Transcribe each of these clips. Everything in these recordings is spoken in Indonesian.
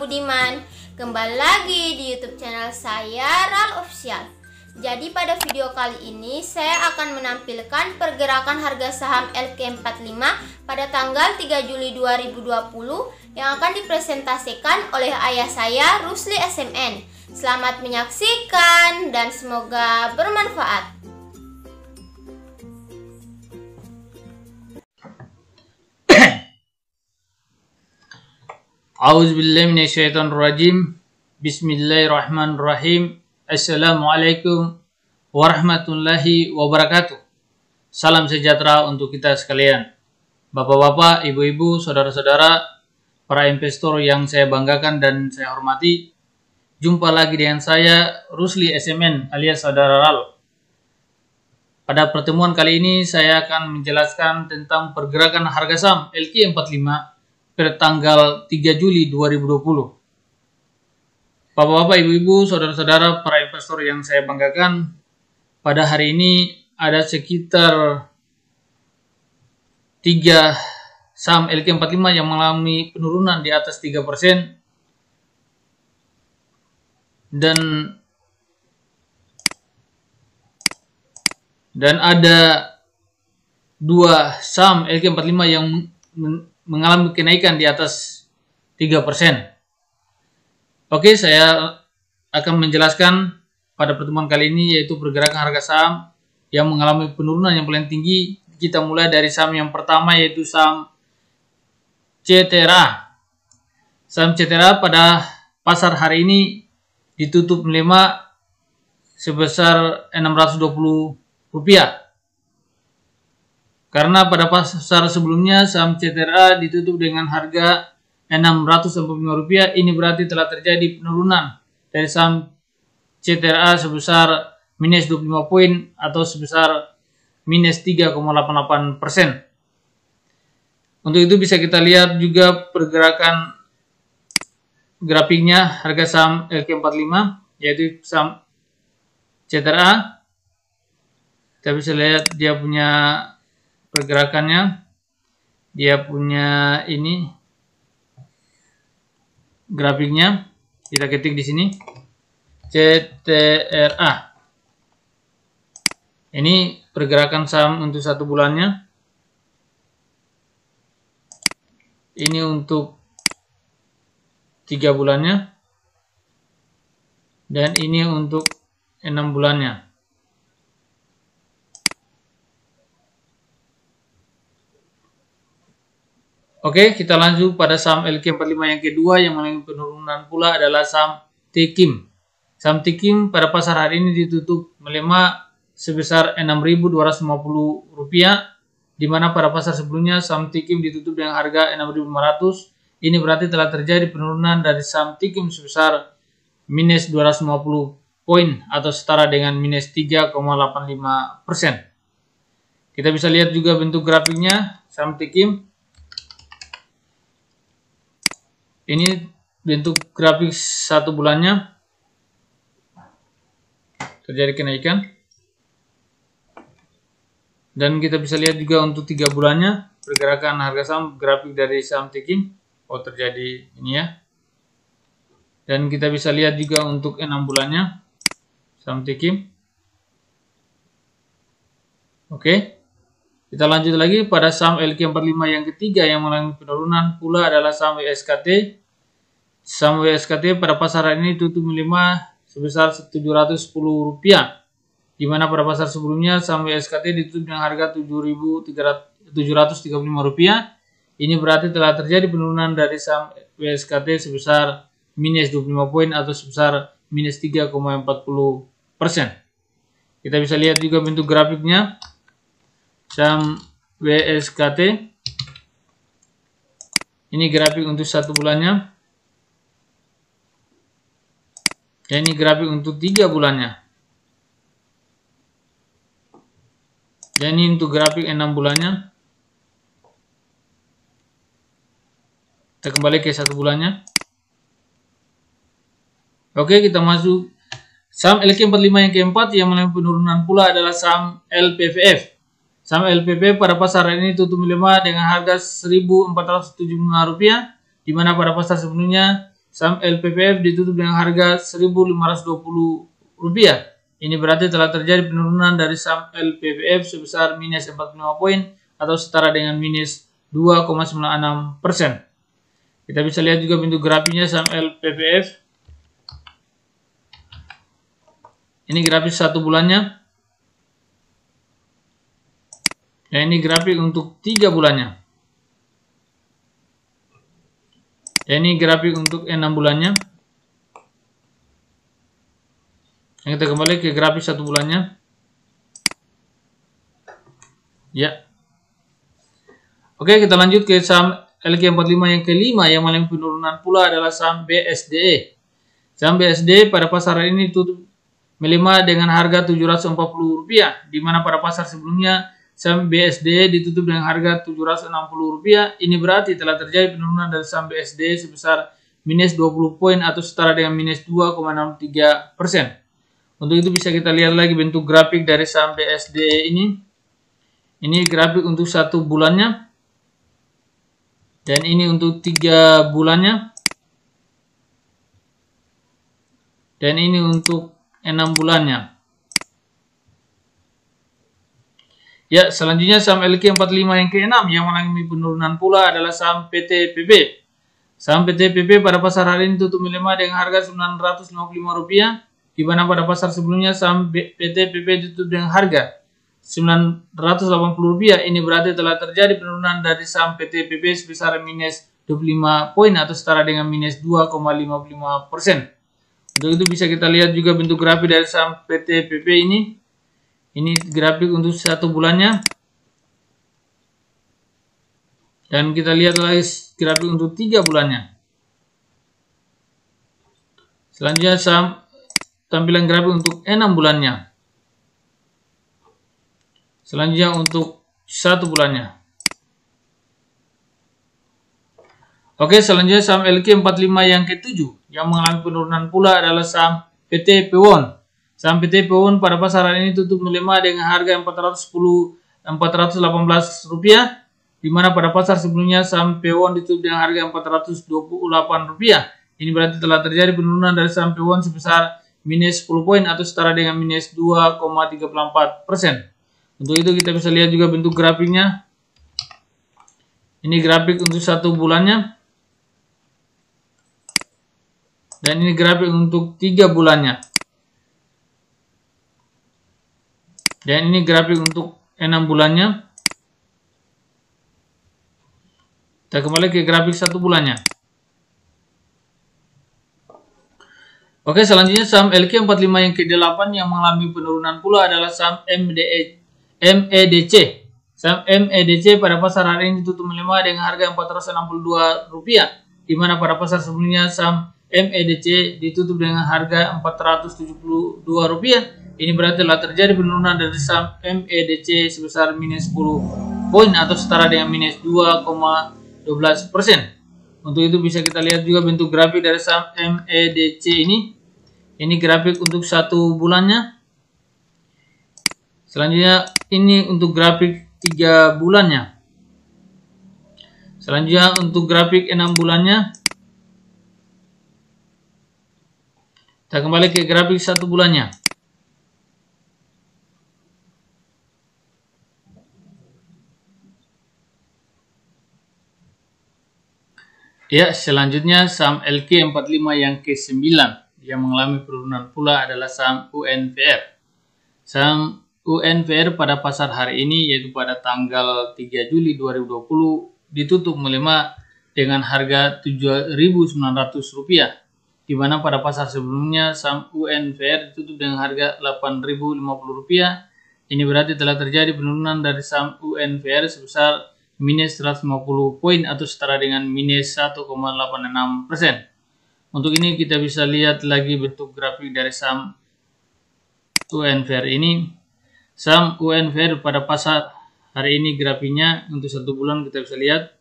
Budiman. Kembali lagi di YouTube channel saya, RAL Official. Jadi pada video kali ini saya akan menampilkan pergerakan harga saham LQ45 pada tanggal 3 Juli 2020 yang akan dipresentasikan oleh ayah saya, Rusli SMN. Selamat menyaksikan dan semoga bermanfaat. A'udzubillahiminasyaitonirrajim. Bismillahirrahmanirrahim. Assalamualaikum warahmatullahi wabarakatuh. Salam sejahtera untuk kita sekalian. Bapak-bapak, ibu-ibu, saudara-saudara, para investor yang saya banggakan dan saya hormati. Jumpa lagi dengan saya, Rusli SMN alias Saudara RAL. Pada pertemuan kali ini saya akan menjelaskan tentang pergerakan harga saham LQ45 pada tanggal 3 Juli 2020. Bapak-bapak, ibu-ibu, saudara-saudara, para investor yang saya banggakan, pada hari ini ada sekitar 3 saham LQ45 yang mengalami penurunan di atas 3%, dan ada 2 saham LQ45 yang mengalami kenaikan di atas 3%. Oke, saya akan menjelaskan pada pertemuan kali ini yaitu pergerakan harga saham yang mengalami penurunan yang paling tinggi. Kita mulai dari saham yang pertama yaitu saham CTRA. Saham CTRA pada pasar hari ini ditutup melemah sebesar Rp620. Karena pada pasar sebelumnya saham CTRA ditutup dengan harga Rp645, ini berarti telah terjadi penurunan dari saham CTRA sebesar minus 25 poin atau sebesar minus 3,88%. Untuk itu bisa kita lihat juga pergerakan grafiknya harga saham LQ45 yaitu saham CTRA. Kita bisa lihat dia punya pergerakannya, dia punya ini grafiknya. Kita ketik di sini CTRA. Ini pergerakan saham untuk 1 bulannya. Ini untuk 3 bulannya. Dan ini untuk 6 bulannya. Oke, kita lanjut pada saham LQ45 yang kedua yang mengalami penurunan pula adalah saham TKIM. Saham TKIM pada pasar hari ini ditutup melemah sebesar Rp6.250, di mana pada pasar sebelumnya saham TKIM ditutup dengan harga Rp6.500. Ini berarti telah terjadi penurunan dari saham TKIM sebesar minus 250 poin atau setara dengan minus 3,85%. Kita bisa lihat juga bentuk grafiknya saham TKIM. Ini bentuk grafik 1 bulannya terjadi kenaikan, dan kita bisa lihat juga untuk 3 bulannya pergerakan harga saham grafik dari saham TKIM terjadi ini ya, dan kita bisa lihat juga untuk 6 bulannya saham TKIM. Oke, kita lanjut lagi pada saham LQ45 yang ketiga yang mengalami penurunan pula adalah saham WSKT. Saham WSKT pada pasar hari ini tutup melemah sebesar Rp710, di mana pada pasar sebelumnya saham WSKT ditutup dengan harga Rp7.735. Ini berarti telah terjadi penurunan dari saham WSKT sebesar minus 25 poin atau sebesar minus 3,40%. Kita bisa lihat juga bentuk grafiknya saham WSKT. Ini grafik untuk 1 bulannya. Dan ini grafik untuk 3 bulannya. Dan ini untuk grafik 6 bulannya. Kita kembali ke 1 bulannya. Oke, kita masuk saham LQ45 yang keempat yang mengalami penurunan pula adalah saham LPVF. Saham LPP pada pasar hari ini tutup melemah dengan harga Rp1.475, di mana pada pasar sebelumnya saham LPPF ditutup dengan harga Rp1.520. Ini berarti telah terjadi penurunan dari saham LPPF sebesar minus 45 poin atau setara dengan minus 2,96%. Kita bisa lihat juga bentuk grafiknya saham LPPF. Ini grafik 1 bulannya. Dan ini grafik untuk 3 bulannya. Dan ini grafik untuk 6 bulannya. Yang kita kembali ke grafik 1 bulannya. Ya. Oke, kita lanjut ke saham LQ45 yang kelima yang mengalami penurunan pula adalah saham BSDE. Saham BSDE pada pasar hari ini tutup melemah dengan harga Rp740, di mana pada pasar sebelumnya saham BSDE ditutup dengan harga Rp760. Ini berarti telah terjadi penurunan dari saham BSDE sebesar minus 20 poin atau setara dengan minus 2,63%. Untuk itu bisa kita lihat lagi bentuk grafik dari saham BSDE ini. Ini grafik untuk 1 bulannya. Dan ini untuk 3 bulannya. Dan ini untuk 6 bulannya. Ya, selanjutnya saham LQ45 yang ke-6 yang mengalami penurunan pula adalah saham PT PP. Saham PT PP pada pasar hari ini tutup melemah dengan harga Rp955, di mana pada pasar sebelumnya saham PT PP ditutup dengan harga Rp980. Ini berarti telah terjadi penurunan dari saham PT PP sebesar minus 25 poin atau setara dengan minus 2,55%. Untuk itu bisa kita lihat juga bentuk grafik dari saham PT PP ini. Ini grafik untuk 1 bulannya. Dan kita lihat lagi grafik untuk 3 bulannya. Selanjutnya saham tampilan grafik untuk 6 bulannya. Selanjutnya untuk 1 bulannya. Oke, selanjutnya saham LQ45 yang ke-7 yang mengalami penurunan pula adalah saham PT Pewon. Saham PT Pewon pada pasar hari ini tutup melemah dengan harga Rp418, di mana pada pasar sebelumnya saham Pewon ditutup dengan harga Rp428. Ini berarti telah terjadi penurunan dari saham Pewon sebesar minus 10 poin atau setara dengan minus 2,34%. Untuk itu kita bisa lihat juga bentuk grafiknya. Ini grafik untuk 1 bulannya. Dan ini grafik untuk 3 bulannya. Dan ini grafik untuk 6 bulannya. Kita kembali ke grafik 1 bulannya. Oke, selanjutnya saham LQ45 yang ke-8 yang mengalami penurunan pula adalah saham MEDC. Saham MEDC pada pasar hari ini tutup melemah dengan harga Rp462, di mana pada pasar sebelumnya saham MEDC ditutup dengan harga Rp472. Ini berarti telah terjadi penurunan dari saham MEDC sebesar minus 10 poin atau setara dengan minus 2,12%. Untuk itu bisa kita lihat juga bentuk grafik dari saham MEDC ini. Ini grafik untuk 1 bulannya. Selanjutnya ini untuk grafik 3 bulannya. Selanjutnya untuk grafik 6 bulannya. Kita kembali ke grafik 1 bulannya. Ya, selanjutnya saham LQ45 yang ke-9 yang mengalami penurunan pula adalah saham UNVR. Saham UNVR pada pasar hari ini yaitu pada tanggal 3 Juli 2020 ditutup melemah dengan harga Rp7.900, di mana pada pasar sebelumnya saham UNVR ditutup dengan harga Rp8.050. Ini berarti telah terjadi penurunan dari saham UNVR sebesar minus 150 poin atau setara dengan minus 1,86%. Untuk ini kita bisa lihat lagi bentuk grafik dari saham UNVR ini. Saham UNVR pada pasar hari ini grafiknya untuk 1 bulan kita bisa lihat.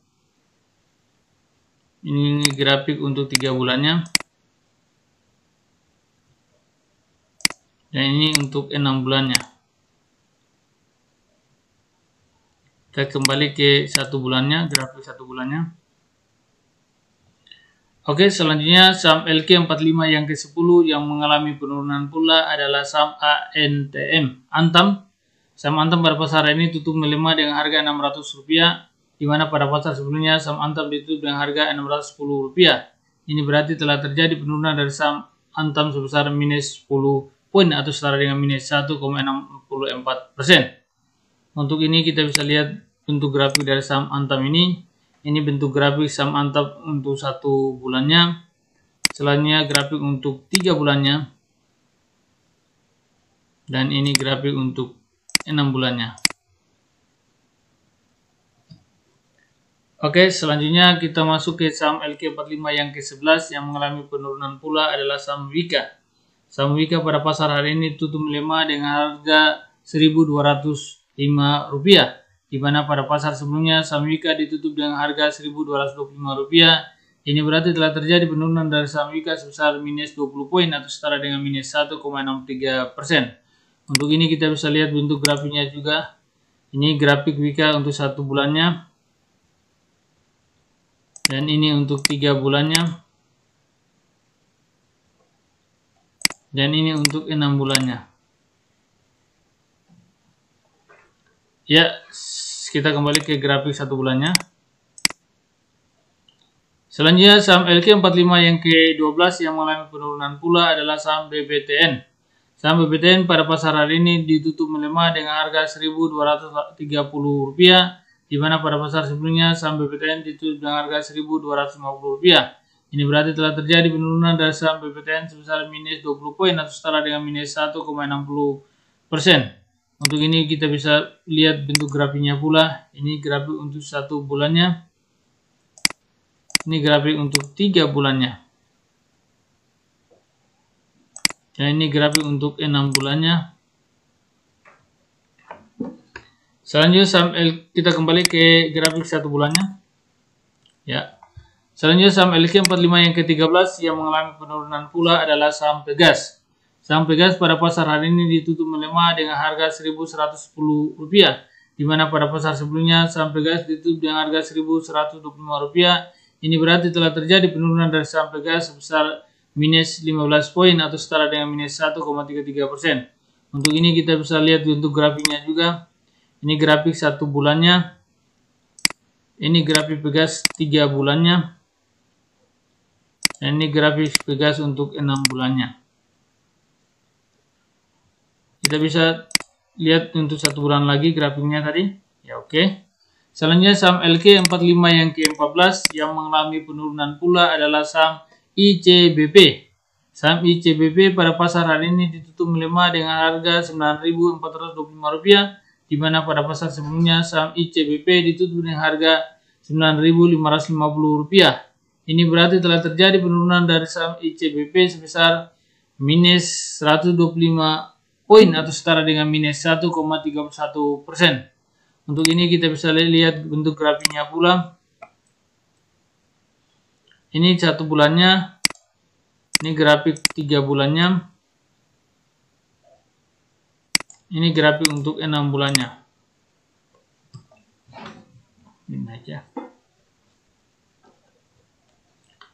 Ini grafik untuk 3 bulannya. Dan ini untuk 6 bulannya. Kita kembali ke 1 bulannya, grafik 1 bulannya. Oke, selanjutnya saham LQ45 yang ke-10 yang mengalami penurunan pula adalah saham ANTM, Antam. Saham Antam pada pasar hari ini tutup melemah dengan harga Rp600, di mana pada pasar sebelumnya saham Antam ditutup dengan harga Rp610. Ini berarti telah terjadi penurunan dari saham Antam sebesar minus 10 poin atau setara dengan minus 1,64%. Untuk ini kita bisa lihat bentuk grafik dari saham Antam ini. Ini bentuk grafik saham Antam untuk 1 bulannya. Selanjutnya grafik untuk 3 bulannya. Dan ini grafik untuk 6 bulannya. Oke, selanjutnya kita masuk ke saham LQ45 yang ke-11 yang mengalami penurunan pula adalah saham Wika. Saham Wika pada pasar hari ini tutup melemah dengan harga Rp1.205, di mana pada pasar sebelumnya saham Wika ditutup dengan harga Rp1.225. Ini berarti telah terjadi penurunan dari saham Wika sebesar minus 20 poin atau setara dengan minus 1,63%. Untuk ini kita bisa lihat bentuk grafiknya juga. Ini grafik Wika untuk 1 bulannya. Dan ini untuk 3 bulannya. Dan ini untuk 6 bulannya. Ya, kita kembali ke grafik 1 bulannya. Selanjutnya saham LQ45 yang ke-12 yang mengalami penurunan pula adalah saham BBTN. Saham BBTN pada pasar hari ini ditutup melemah dengan harga Rp1.230, di mana pada pasar sebelumnya saham BBTN ditutup dengan harga Rp1.250. Ini berarti telah terjadi penurunan dari saham BBTN sebesar minus 20 poin atau setara dengan minus 1,60%. Untuk ini kita bisa lihat bentuk grafiknya pula. Ini grafik untuk 1 bulannya. Ini grafik untuk 3 bulannya. Dan ini grafik untuk 6 bulannya. Selanjutnya kita kembali ke grafik 1 bulannya. Ya. Selanjutnya saham LQ45 yang ke-13 yang mengalami penurunan pula adalah saham Pegas. Saham Pegas pada pasar hari ini ditutup melemah dengan harga Rp1.110, di mana pada pasar sebelumnya saham Pegas ditutup dengan harga Rp1.125. Ini berarti telah terjadi penurunan dari saham Pegas sebesar minus 15 poin atau setara dengan minus 1,33%. Untuk ini kita bisa lihat bentuk grafiknya juga. Ini grafik 1 bulannya. Ini grafik Pegas 3 bulannya. Dan ini grafik Pegas untuk 6 bulannya. Kita bisa lihat untuk 1 bulan lagi grafiknya tadi. Ya, oke. Selanjutnya saham LQ45 yang ke-14 yang mengalami penurunan pula adalah saham ICBP. Saham ICBP pada pasar hari ini ditutup melemah dengan harga Rp9.425, di mana pada pasar sebelumnya saham ICBP ditutup dengan harga Rp9.550. Ini berarti telah terjadi penurunan dari saham ICBP sebesar minus 125 poin atau setara dengan minus 1,31%. Untuk ini kita bisa lihat bentuk grafiknya pula. Ini 1 bulannya. Ini grafik 3 bulannya. Ini grafik untuk 6 bulannya. Ini aja.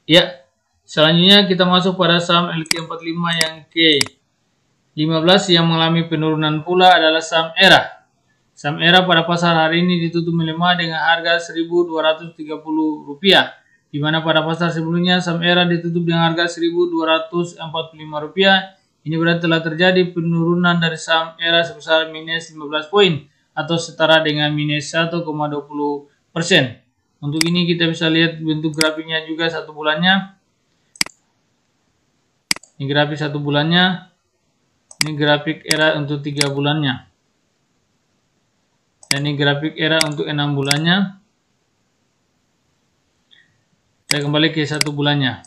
Ya, selanjutnya kita masuk pada saham LQ45 yang ke-15 yang mengalami penurunan pula adalah saham ERA. Saham ERA pada pasar hari ini ditutup melemah dengan harga Rp1.230, di mana pada pasar sebelumnya saham ERA ditutup dengan harga Rp1.245. Ini berarti telah terjadi penurunan dari saham ERA sebesar minus 15 poin atau setara dengan minus 1,20%. Untuk ini kita bisa lihat bentuk grafiknya juga 1 bulannya. Ini grafik 1 bulannya. Ini grafik ERA untuk 3 bulannya. Dan ini grafik ERA untuk 6 bulannya. Kita kembali ke 1 bulannya.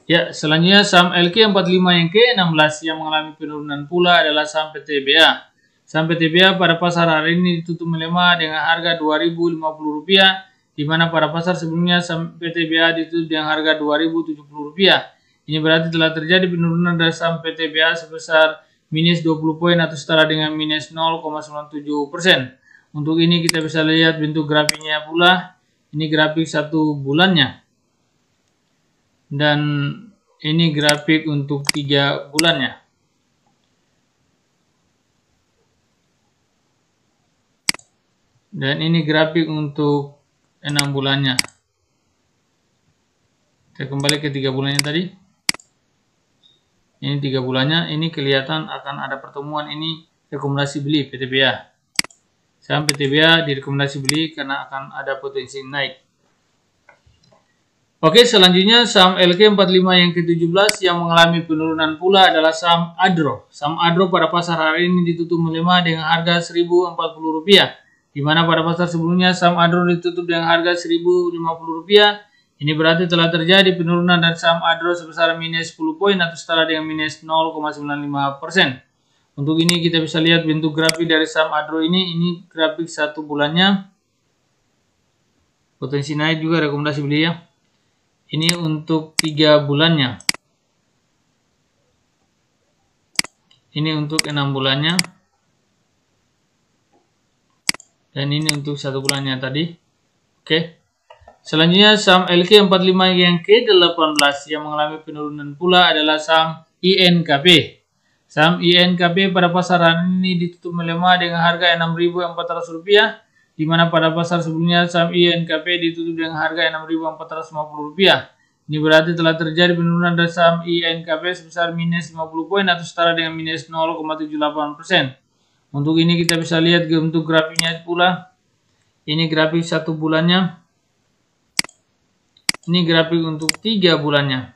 Ya, selanjutnya saham LQ45 yang ke-16 yang mengalami penurunan pula adalah saham PTBA. Saham PTBA pada pasar hari ini ditutup melemah dengan harga Rp2.050, di mana pada pasar sebelumnya saham PTBA ditutup dengan harga Rp2.070. Ini berarti telah terjadi penurunan dari saham PTBA sebesar minus 20 poin atau setara dengan minus 0,97%. Untuk ini kita bisa lihat bentuk grafiknya pula. Ini grafik 1 bulannya. Dan ini grafik untuk 3 bulannya. Dan ini grafik untuk 6 bulannya. Kita kembali ke 3 bulannya tadi. Ini 3 bulannya, ini kelihatan akan ada pertemuan, ini rekomendasi beli PTBA. Saham PTBA direkomendasi beli karena akan ada potensi naik. Oke, selanjutnya saham LQ45 yang ke-17 yang mengalami penurunan pula adalah saham Adro. Saham Adro pada pasar hari ini ditutup melemah dengan harga Rp1.040, di mana pada pasar sebelumnya saham Adro ditutup dengan harga Rp1.050. Ini berarti telah terjadi penurunan dari saham Adro sebesar minus 10 poin atau setara dengan minus 0,95%. Untuk ini kita bisa lihat bentuk grafik dari saham Adro ini grafik 1 bulannya. Potensi naik juga rekomendasi beli ya. Ini untuk 3 bulannya. Ini untuk 6 bulannya. Dan ini untuk 1 bulannya tadi. Oke. Selanjutnya saham LQ45 yang ke-18 yang mengalami penurunan pula adalah saham INKP. Saham INKP pada pasar hari ini ditutup melemah dengan harga Rp6.400, di mana pada pasar sebelumnya saham INKP ditutup dengan harga Rp6.450. Ini berarti telah terjadi penurunan dari saham INKP sebesar minus 50 poin atau setara dengan minus 0,78%. Untuk ini kita bisa lihat untuk grafiknya pula. Ini grafik 1 bulannya. Ini grafik untuk 3 bulannya.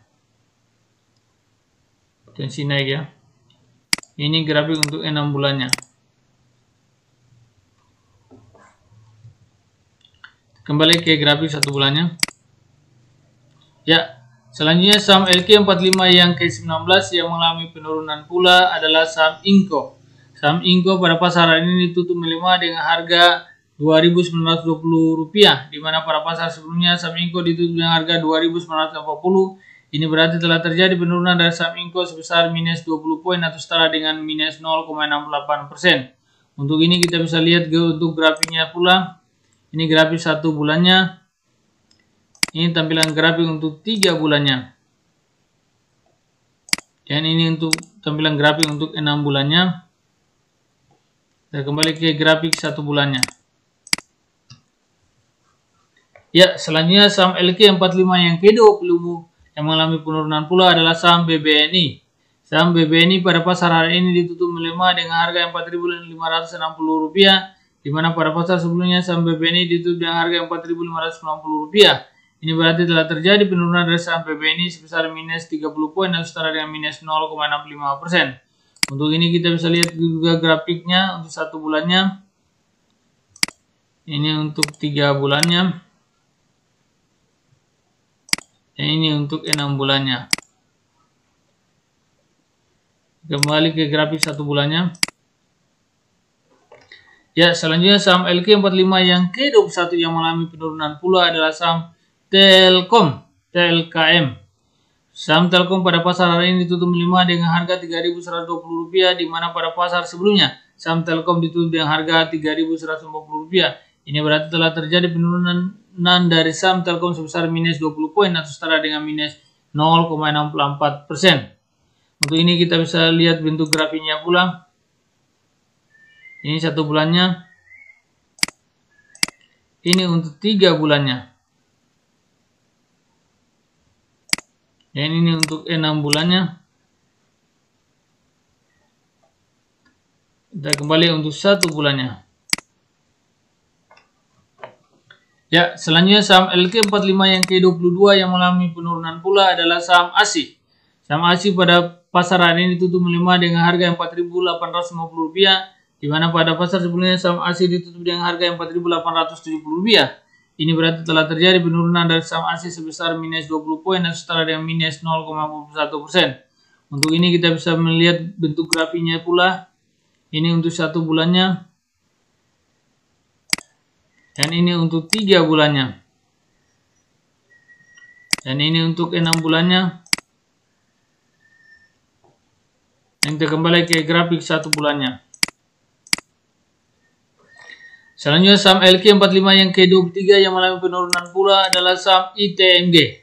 Potensi naik ya. Ini grafik untuk 6 bulannya. Kembali ke grafik 1 bulannya. Ya, selanjutnya saham LQ45 yang ke-19 yang mengalami penurunan pula adalah saham Inco. Saham Inco pada pasar hari ini ditutup melemah dengan harga Rp2.920, di mana pada pasar sebelumnya saham Inco ditutup dengan harga Rp2.940. Ini berarti telah terjadi penurunan dari saham Inco sebesar minus 20 poin atau setara dengan minus 0,68%. Untuk ini kita bisa lihat untuk grafiknya pula. Ini grafik 1 bulannya. Ini tampilan grafik untuk 3 bulannya. Dan ini untuk tampilan grafik untuk 6 bulannya. Kita kembali ke grafik 1 bulannya. Ya, selanjutnya saham LQ45 yang ke-20 yang mengalami penurunan pula adalah saham BBNI. Saham BBNI pada pasar hari ini ditutup melemah dengan harga Rp4.560, di mana pada pasar sebelumnya saham BBNI ditutup dengan harga Rp4.590. Ini berarti telah terjadi penurunan dari saham BBNI sebesar minus 30 poin atau setara dengan minus 0,65%. Untuk ini kita bisa lihat juga grafiknya untuk 1 bulannya. Ini untuk 3 bulannya. Dan ini untuk 6 bulannya. Kembali ke grafik 1 bulannya. Ya, selanjutnya saham LQ45 yang ke-21 yang mengalami penurunan pula adalah saham Telkom, TLKM. Saham Telkom pada pasar hari ini ditutup melemah dengan harga Rp3.120, di mana pada pasar sebelumnya saham Telkom ditutup dengan harga Rp3.150. Ini berarti telah terjadi penurunan dari saham Telkom sebesar minus 20 poin atau setara dengan minus 0,64%. Untuk ini kita bisa lihat bentuk grafiknya pula. Ini 1 bulannya. Ini untuk 3 bulannya. Dan ini untuk 6 bulannya. Kita kembali untuk 1 bulannya. Ya, selanjutnya saham LQ45 yang ke-22 yang mengalami penurunan pula adalah saham ASI. Saham ASI pada pasar hari ini ditutup melemah dengan harga Rp4.850, di mana pada pasar sebelumnya saham ASI ditutup dengan harga Rp4.870. Ini berarti telah terjadi penurunan dari saham ASI sebesar minus 20 poin dan setara dengan minus 0,41%. Untuk ini kita bisa melihat bentuk grafiknya pula. Ini untuk 1 bulannya. Dan ini untuk 3 bulannya. Dan ini untuk 6 bulannya. Dan kita kembali ke grafik 1 bulannya. Selanjutnya saham LQ45 yang ke-23 yang mengalami penurunan pula adalah saham ITMG.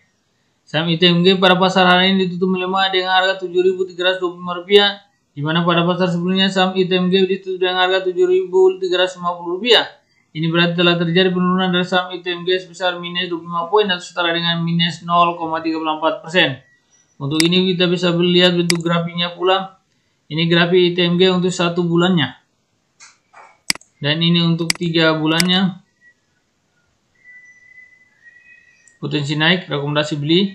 Saham ITMG pada pasar hari ini ditutup melemah dengan harga Rp7.325, di mana pada pasar sebelumnya saham ITMG ditutup dengan harga Rp7.350. Ini berarti telah terjadi penurunan dari saham ITMG sebesar minus 25 poin atau setara dengan minus 0,34%. Untuk ini kita bisa melihat bentuk grafiknya pula. Ini grafik ITMG untuk 1 bulannya. Dan ini untuk 3 bulannya. Potensi naik, rekomendasi beli.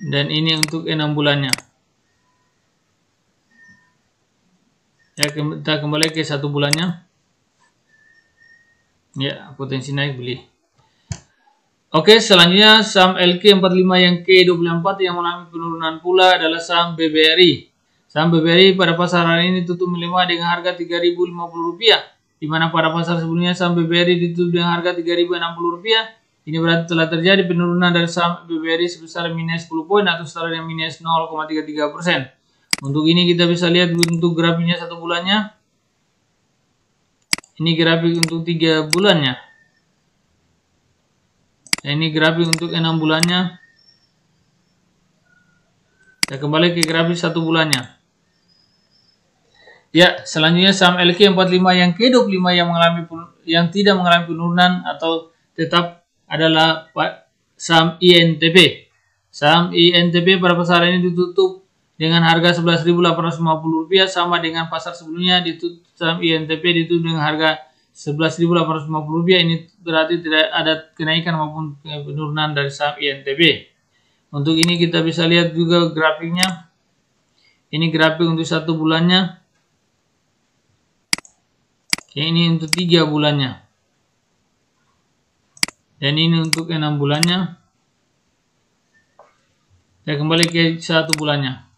Dan ini untuk 6 bulannya. Ya, kita kembali ke 1 bulannya. Ya, potensi naik beli. Oke, selanjutnya saham LQ45 yang ke-24 yang mengalami penurunan pula adalah saham BBRI. Saham BBRI pada pasar hari ini tutup melemah dengan harga Rp3.050, di mana pada pasar sebelumnya saham BBRI ditutup dengan harga Rp3.060. Ini berarti telah terjadi penurunan dari saham BBRI sebesar minus 10 poin atau setara dengan minus 0,33%. Untuk ini kita bisa lihat bentuk grafiknya 1 bulannya. Ini grafik untuk 3 bulannya. Ini grafik untuk 6 bulannya. Kita kembali ke grafik 1 bulannya. Ya, selanjutnya saham LQ45 yang ke-25 yang tidak mengalami penurunan atau tetap adalah saham INTP. Saham INTP pada pasar ini ditutup dengan harga Rp11.850, sama dengan pasar sebelumnya. Ditutup saham INTP ditutup dengan harga Rp11.850. Ini berarti tidak ada kenaikan maupun penurunan dari saham INTP. Untuk ini kita bisa lihat juga grafiknya. Ini grafik untuk 1 bulannya. Ini untuk 3 bulannya. Dan ini untuk 6 bulannya. Kita kembali ke 1 bulannya.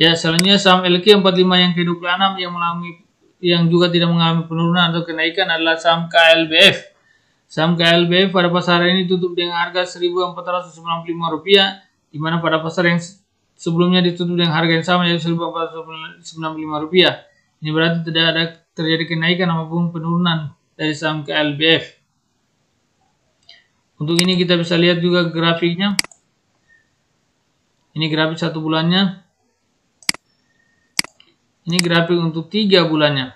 Ya, selanjutnya saham LQ45 yang ke-26 yang juga tidak mengalami penurunan atau kenaikan adalah saham KLBF. Saham KLBF pada pasar ini tutup dengan harga Rp1.495, di mana pada pasar yang sebelumnya ditutup dengan harga yang sama yaitu Rp1.495. Ini berarti tidak ada terjadi kenaikan maupun penurunan dari saham KLBF. Untuk ini kita bisa lihat juga grafiknya. Ini grafik 1 bulannya. Ini grafik untuk 3 bulannya.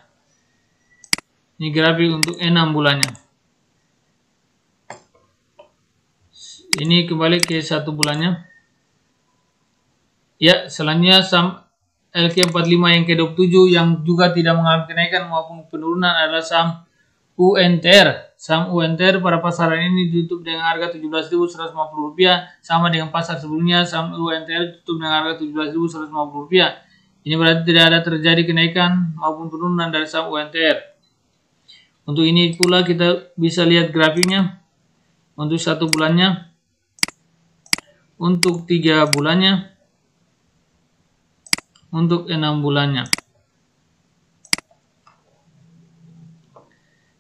Ini grafik untuk 6 bulannya. Ini kembali ke 1 bulannya. Ya, selanjutnya saham LQ45 yang ke-27 yang juga tidak mengalami kenaikan maupun penurunan adalah saham UNTR. Saham UNTR pada pasar ini ditutup dengan harga Rp17.150, sama dengan pasar sebelumnya. Saham UNTR ditutup dengan harga Rp17.150. Ini berarti tidak ada terjadi kenaikan maupun penurunan dari saham UNTR. Untuk ini pula kita bisa lihat grafiknya. Untuk 1 bulannya. Untuk 3 bulannya. Untuk 6 bulannya.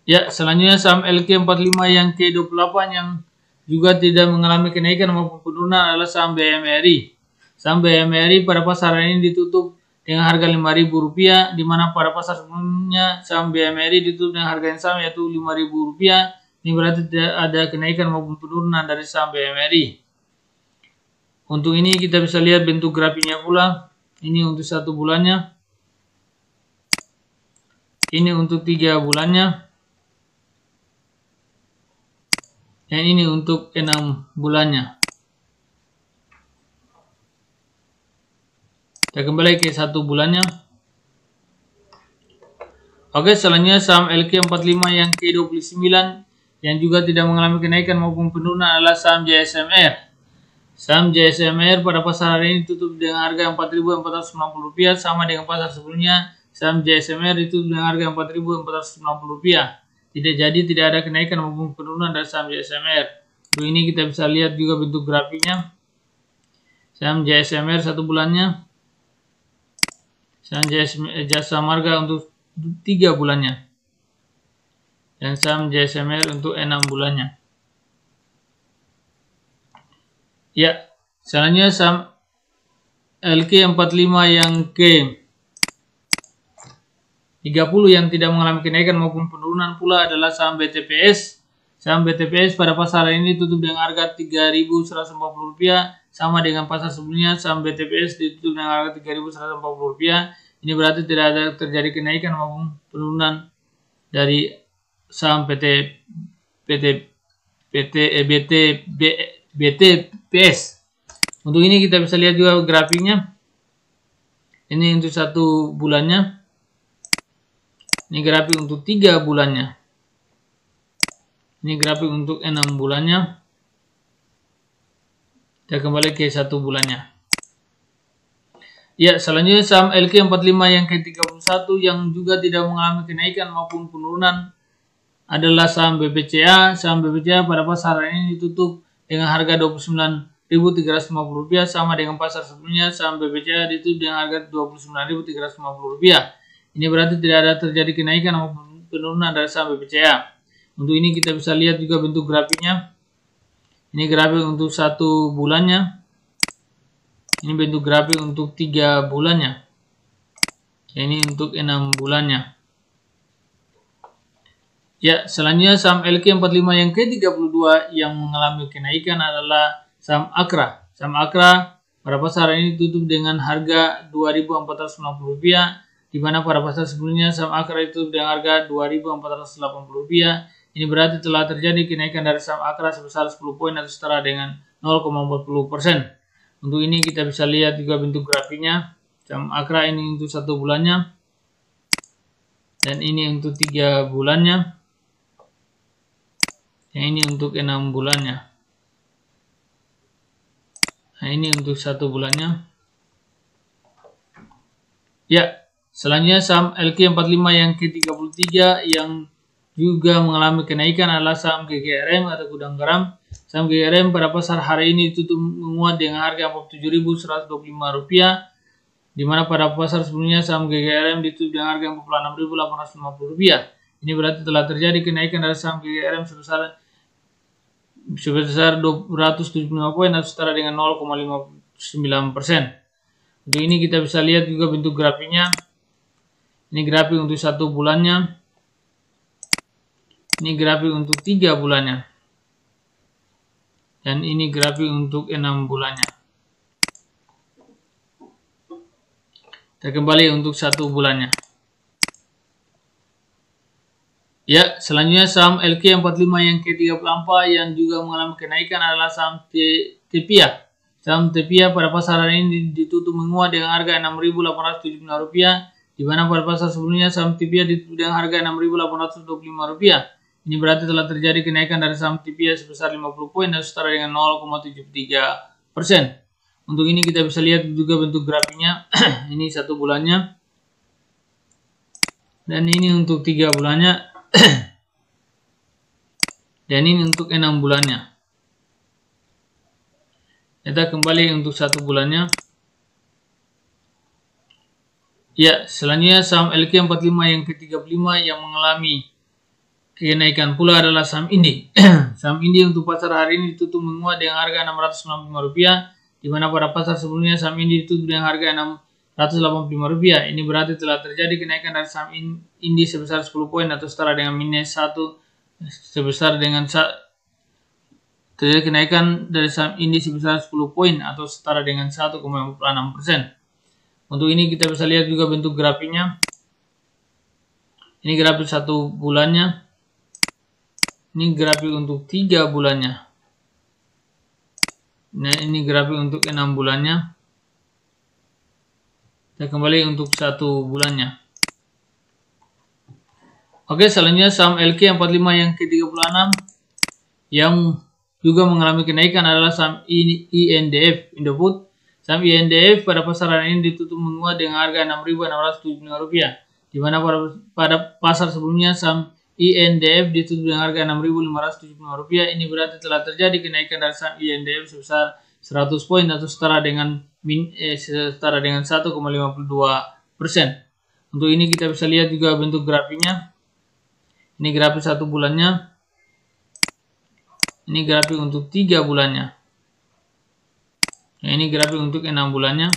Ya, selanjutnya saham LQ45 yang ke-28 yang juga tidak mengalami kenaikan maupun penurunan adalah saham BMRI. Saham BMRI pada pasar ini ditutup dengan harga Rp5.000, di mana pada pasar sebelumnya saham BMRI ditutup dengan harga yang sama yaitu Rp5.000. Ini berarti tidak ada kenaikan maupun penurunan dari saham BMRI. Untuk ini kita bisa lihat bentuk grafiknya pula. Ini untuk 1 bulannya. Ini untuk 3 bulannya. Dan ini untuk 6 bulannya. Kita kembali ke 1 bulannya. Oke, selanjutnya saham LQ45 yang ke-29 yang juga tidak mengalami kenaikan maupun penurunan adalah saham JSMR. Saham JSMR pada pasar hari ini tutup dengan harga Rp4.490, sama dengan pasar sebelumnya. Saham JSMR ditutup dengan harga Rp4.490. Tidak ada kenaikan maupun penurunan dari saham JSMR. Untuk ini kita bisa lihat juga bentuk grafiknya. Saham JSMR 1 bulannya. Saham Jasa Marga untuk 3 bulannya. Dan saham JSMR untuk 6 bulannya. Ya, selanjutnya saham LQ45 yang ke-30 yang tidak mengalami kenaikan maupun penurunan pula adalah saham BTPS. Saham BTPS pada pasar hari ini tutup dengan harga Rp3.140, sama dengan pasar sebelumnya. Saham BTPS ditutup dengan harga Rp3.140. Ini berarti tidak ada terjadi kenaikan maupun penurunan dari saham BTPS. Untuk ini kita bisa lihat juga grafiknya. Ini untuk 1 bulannya. Ini grafik untuk 3 bulannya. Ini grafik untuk 6 bulannya. Kita kembali ke 1 bulannya. Ya, selanjutnya saham LQ45 yang ke-31 yang juga tidak mengalami kenaikan maupun penurunan adalah saham BBCA. Saham BBCA pada pasar hari ini ditutup dengan harga Rp29.350, sama dengan pasar sebelumnya. Saham BBCA ditutup dengan harga Rp29.350. Ini berarti tidak ada terjadi kenaikan maupun penurunan dari saham BBCA. Untuk ini kita bisa lihat juga bentuk grafiknya. Ini grafik untuk 1 bulannya. Ini bentuk grafik untuk 3 bulannya. Ini untuk 6 bulannya. Ya, selanjutnya saham LQ45 yang ke-32 yang mengalami kenaikan adalah saham Akra. Saham Akra pada pasar ini tutup dengan harga Rp2.490, di mana pada pasar sebelumnya saham Akra itu dengan harga Rp2.480. Ini berarti telah terjadi kenaikan dari saham Akra sebesar 10 poin atau setara dengan 0,40%. Untuk ini kita bisa lihat juga bentuk grafiknya. Saham Akra ini untuk 1 bulannya. Dan ini untuk 3 bulannya. Yang ini untuk 6 bulannya. Nah, ini untuk 1 bulannya. Ya, selanjutnya saham LQ45 yang ke-33 yang juga mengalami kenaikan adalah saham GGRM atau Gudang Garam. Saham GGRM pada pasar hari ini tutup menguat dengan harga Rp47.125, di mana pada pasar sebelumnya saham GGRM ditutup dengan harga Rp46.850. Ini berarti telah terjadi kenaikan dari saham GGRM sebesar 275 poin atau setara dengan 0,59%. Untuk ini kita bisa lihat juga bentuk grafiknya. Ini grafik untuk 1 bulannya. Ini grafik untuk 3 bulannya. Dan ini grafik untuk 6 bulannya. Kita kembali untuk 1 bulannya. Ya, selanjutnya saham LQ45 yang ke-34 yang juga mengalami kenaikan adalah saham Tepia. Saham Tepia pada pasar hari ini ditutup menguat dengan harga Rp6.875, di mana pada pasar sebelumnya saham Tepia ditutup dengan harga Rp6.825. Ini berarti telah terjadi kenaikan dari saham Tepia sebesar 50 poin dan setara dengan 0,73%. Untuk ini kita bisa lihat juga bentuk grafiknya. Ini 1 bulannya. Dan ini untuk 3 bulannya. Dan ini untuk 6 bulannya. Kita kembali untuk 1 bulannya. Ya, selanjutnya saham LQ45 yang ke-35 yang mengalami kenaikan pula adalah saham Indi. Saham Indi untuk pasar hari ini ditutup menguat dengan harga Rp695, di mana pada pasar sebelumnya saham Indi ditutup dengan harga Rp685. Ini berarti telah terjadi kenaikan dari saham Indi sebesar 10 poin atau setara dengan minus 1 sebesar dengan terjadi kenaikan dari saham Indi sebesar 10 poin atau setara dengan 1,56%. Untuk ini kita bisa lihat juga bentuk grafiknya. Ini grafik 1 bulannya. Ini grafik untuk 3 bulannya. Nah, ini grafik untuk 6 bulannya. Kita kembali untuk 1 bulannya. Oke, selanjutnya saham LQ45 yang ke-36 yang juga mengalami kenaikan adalah saham INDF, Indofood. Saham INDF pada pasar hari ini ditutup menguat dengan harga Rp6.675, di mana pada pasar sebelumnya saham INDF ditutup dengan harga Rp6.575. Ini berarti telah terjadi kenaikan dari saham INDF sebesar 100 poin atau setara dengan 1,52%. Untuk ini kita bisa lihat juga bentuk grafiknya. Ini grafik 1 bulannya. Ini grafik untuk 3 bulannya. Nah, ini grafik untuk 6 bulannya.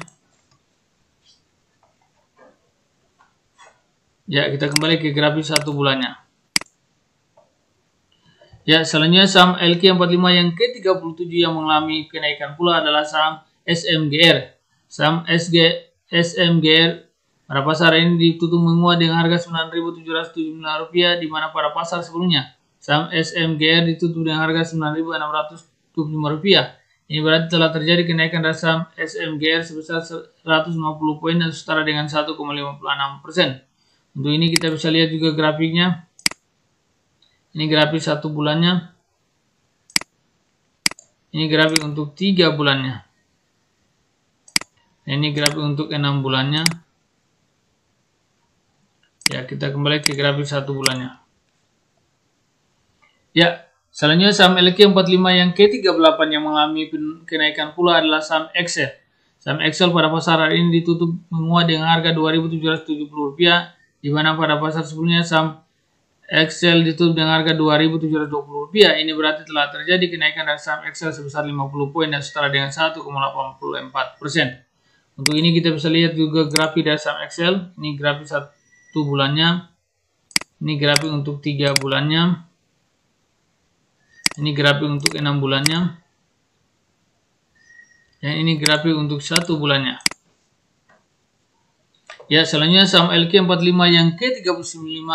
Ya, kita kembali ke grafik 1 bulannya. Ya, selanjutnya saham LQ45 yang ke-37 yang mengalami kenaikan pula adalah saham SMGR. Saham SMGR pada pasar ini ditutup menguat dengan harga Rp9.779, di mana pada pasar sebelumnya saham SMGR ditutup dengan harga Rp9.625. Ini berarti telah terjadi kenaikan dari saham SMGR sebesar 150 poin atau setara dengan 1,56%. Untuk ini kita bisa lihat juga grafiknya. Ini grafik 1 bulannya. Ini grafik untuk 3 bulannya. Ini grafik untuk 6 bulannya. Ya, kita kembali ke grafik 1 bulannya. Ya, selanjutnya saham LQ45 yang ke-38 yang mengalami kenaikan pula adalah saham Excel. Saham Excel pada pasar hari ini ditutup menguat dengan harga Rp2.770, di mana pada pasar sebelumnya saham Excel ditutup dengan harga Rp2.720. Ini berarti telah terjadi kenaikan dari saham Excel sebesar 50 poin dan setara dengan 1,84%. Untuk ini kita bisa lihat juga grafik dari saham Excel. Ini grafik 1 bulannya. Ini grafik untuk 3 bulannya. Ini grafik untuk 6 bulannya. Dan ini grafik untuk 1 bulannya. Ya, selanjutnya saham LQ45 yang ke-35.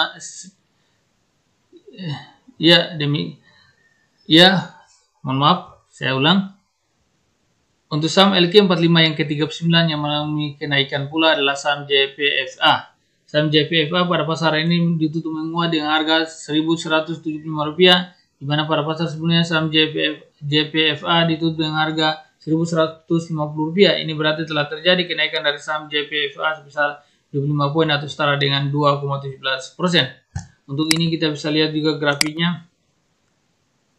Mohon maaf, saya ulang. Untuk saham LQ45 yang ke-39 yang mengalami kenaikan pula adalah saham JPFA. Saham JPFA pada pasar ini ditutup menguat dengan harga Rp1.175, di mana pada pasar sebelumnya saham JPFA ditutup dengan harga Rp1.150. Ini berarti telah terjadi kenaikan dari saham JPFA sebesar 25 poin atau setara dengan 2,17%. Untuk ini kita bisa lihat juga grafiknya.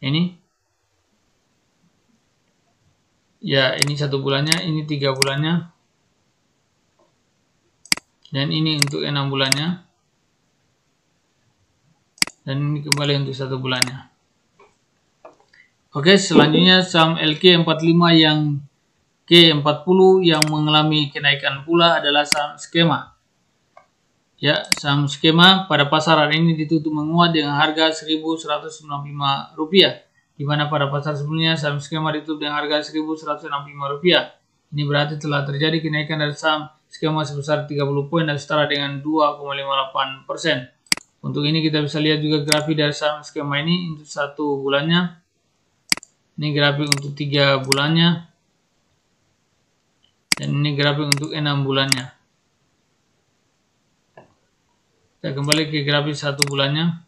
Ini. Ya, ini 1 bulannya, ini 3 bulannya. Dan ini untuk 6 bulannya. Dan ini kembali untuk 1 bulannya. Oke, selanjutnya saham LQ45 yang ke-40 yang mengalami kenaikan pula adalah saham Skema. Ya, saham Skema pada pasar hari ini ditutup menguat dengan harga Rp1.195, di mana pada pasar sebelumnya saham Skema ditutup dengan harga Rp1.165. Ini berarti telah terjadi kenaikan dari saham Skema sebesar 30 poin dan setara dengan 2,58%. Untuk ini kita bisa lihat juga grafik dari saham Skema ini untuk 1 bulannya. Ini grafik untuk 3 bulannya. Dan ini grafik untuk 6 bulannya. Kita kembali ke grafik 1 bulannya.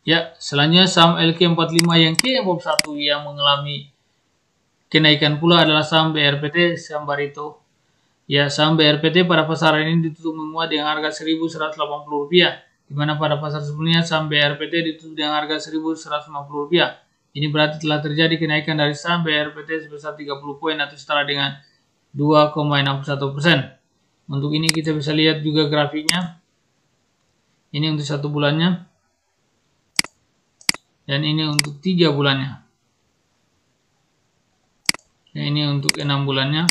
Ya, selanjutnya saham LQ45 yang ke-41 yang mengalami kenaikan pula adalah saham BRPT, saham Barito. Ya, saham BRPT pada pasar ini ditutup menguat dengan harga Rp1.180, di mana pada pasar sebelumnya saham BRPT ditutup dengan harga Rp1.150. Ini berarti telah terjadi kenaikan dari saham BRPT sebesar 30 poin atau setara dengan 2,61%. Untuk ini kita bisa lihat juga grafiknya. Ini untuk 1 bulannya. Dan ini untuk 3 bulannya. Dan ini untuk 6 bulannya.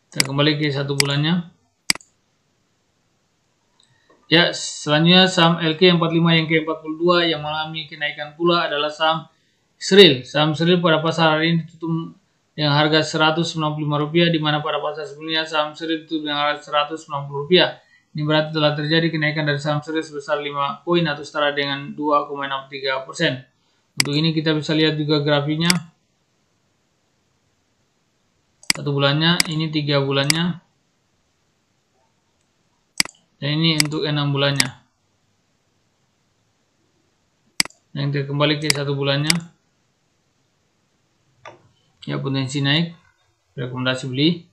Kita kembali ke 1 bulannya. Ya, selanjutnya saham LQ45 yang ke-42 yang mengalami kenaikan pula adalah saham Sril. Saham Sril pada pasar hari ini ditutup dengan harga Rp195, di mana pada pasar sebelumnya saham Sril ditutup dengan harga Rp190. Ini berarti telah terjadi kenaikan dari saham Sril sebesar 5 poin atau setara dengan 2,63%. Untuk ini kita bisa lihat juga grafiknya. 1 bulannya, ini 3 bulannya. Dan ini untuk 6 bulannya. Dan kita kembali ke 1 bulannya. Ya, potensi naik. Rekomendasi beli.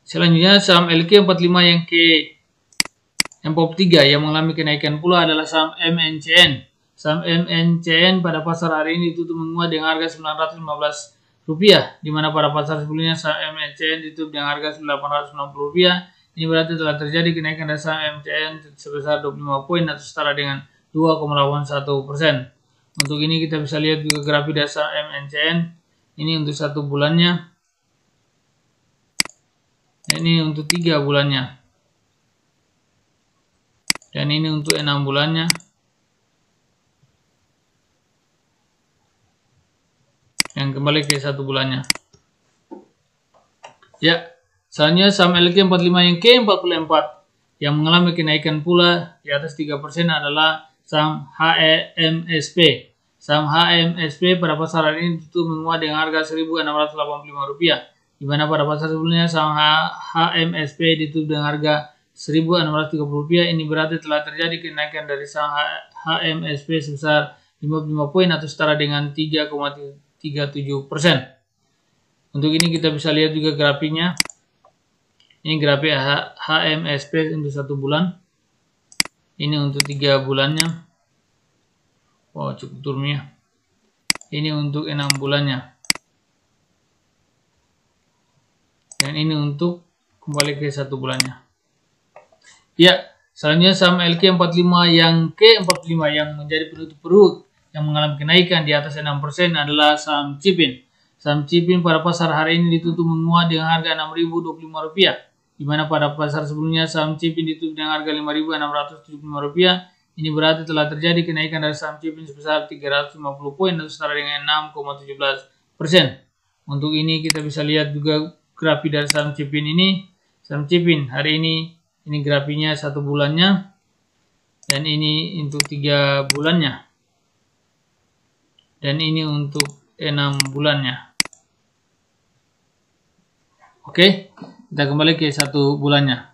Selanjutnya saham LQ45 yang ke-43 yang mengalami kenaikan pula adalah saham MNCN. Saham MNCN pada pasar hari ini ditutup menguat dengan harga Rp915, di mana pada pasar sebelumnya saham MNCN ditutup dengan harga Rp890. Ini berarti telah terjadi kenaikan dari saham MNCN sebesar 25 poin atau setara dengan 2,81%. Untuk ini kita bisa lihat juga grafik dari saham MNCN. Ini untuk 1 bulannya. Ini untuk 3 bulannya. Dan ini untuk 6 bulannya. Yang kembali ke 1 bulannya. Ya, selanjutnya saham LQ45 yang ke-44 yang mengalami kenaikan pula di atas 3% adalah saham HEMSP. Saham HEMSP pada pasar hari ini tutup menguat dengan harga Rp1.685, di mana pada pasar sebelumnya saham HEMSP ditutup dengan harga Rp1.630. Ini berarti telah terjadi kenaikan dari saham HEMSP sebesar 55 poin atau setara dengan 3,37%. Untuk ini kita bisa lihat juga grafiknya. Ini grafik HEMSP untuk 1 bulan. Ini untuk 3 bulannya. Wow, cukup turunnya. Ini untuk 6 bulannya. Dan ini untuk kembali ke 1 bulannya. Ya, selanjutnya saham LQ45 yang ke-45 yang menjadi penutup perut yang mengalami kenaikan di atas 6% adalah saham Cipin. Saham Cipin pada pasar hari ini ditutup menguat dengan harga Rp6.025, di mana pada pasar sebelumnya saham Cipin ditutup dengan harga Rp5.675. Ini berarti telah terjadi kenaikan dari saham Cipin sebesar 350 poin atau setara dengan 6,17%. Untuk ini kita bisa lihat juga grafik dari saham Cipin ini. Saham Cipin hari ini grafiknya 1 bulannya, dan ini untuk 3 bulannya, dan ini untuk 6 bulannya. Oke, kita kembali ke 1 bulannya.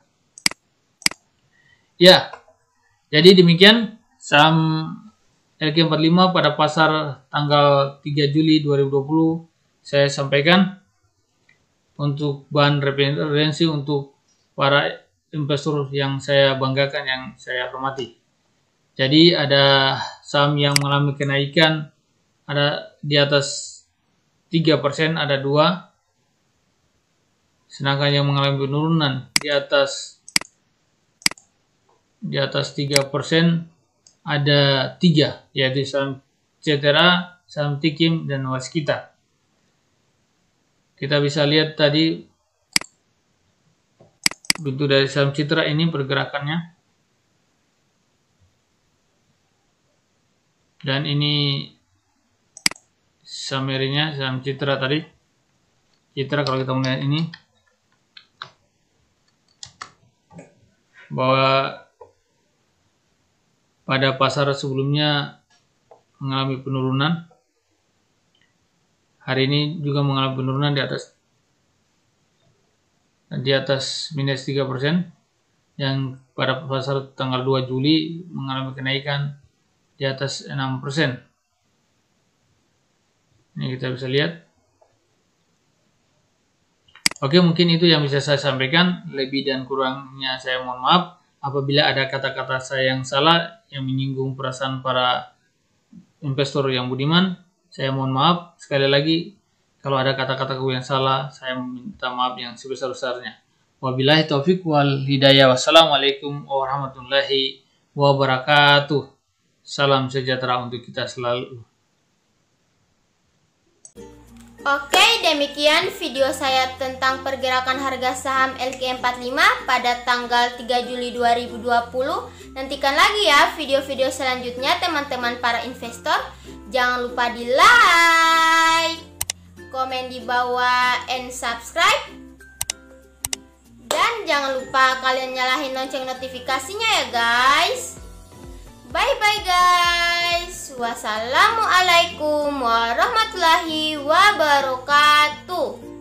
Ya, jadi demikian saham LQ45 pada pasar tanggal 3 Juli 2020 saya sampaikan untuk bahan referensi untuk para investor yang saya banggakan, yang saya hormati. Jadi ada saham yang mengalami kenaikan, ada di atas 3%, ada 2. Sedangkan yang mengalami penurunan di atas 3% ada 3, yaitu saham CTRA, saham Tikim, dan Waskita. Kita bisa lihat tadi bentuk dari saham Citra ini pergerakannya. Dan ini summary-nya saham Citra tadi. Citra kalau kita melihat ini, bahwa pada pasar sebelumnya mengalami penurunan, hari ini juga mengalami penurunan di atas minus 3%, yang pada pasar tanggal 2 Juli mengalami kenaikan di atas 6%. Ini kita bisa lihat. Oke, mungkin itu yang bisa saya sampaikan. Lebih dan kurangnya saya mohon maaf. Apabila ada kata-kata saya yang salah, yang menyinggung perasaan para investor yang budiman, saya mohon maaf. Sekali lagi, kalau ada kata-kataku yang salah, saya minta maaf yang sebesar-besarnya. Wabillahi taufiq wal hidayah. Wassalamualaikum warahmatullahi wabarakatuh. Salam sejahtera untuk kita selalu. Oke, demikian video saya tentang pergerakan harga saham LQ45 pada tanggal 3 Juli 2020. Nantikan lagi ya video-video selanjutnya teman-teman para investor. Jangan lupa di like, komen di bawah, and subscribe. Dan jangan lupa kalian nyalahin lonceng notifikasinya ya guys. Bye-bye guys. Wassalamualaikum warahmatullahi wabarakatuh.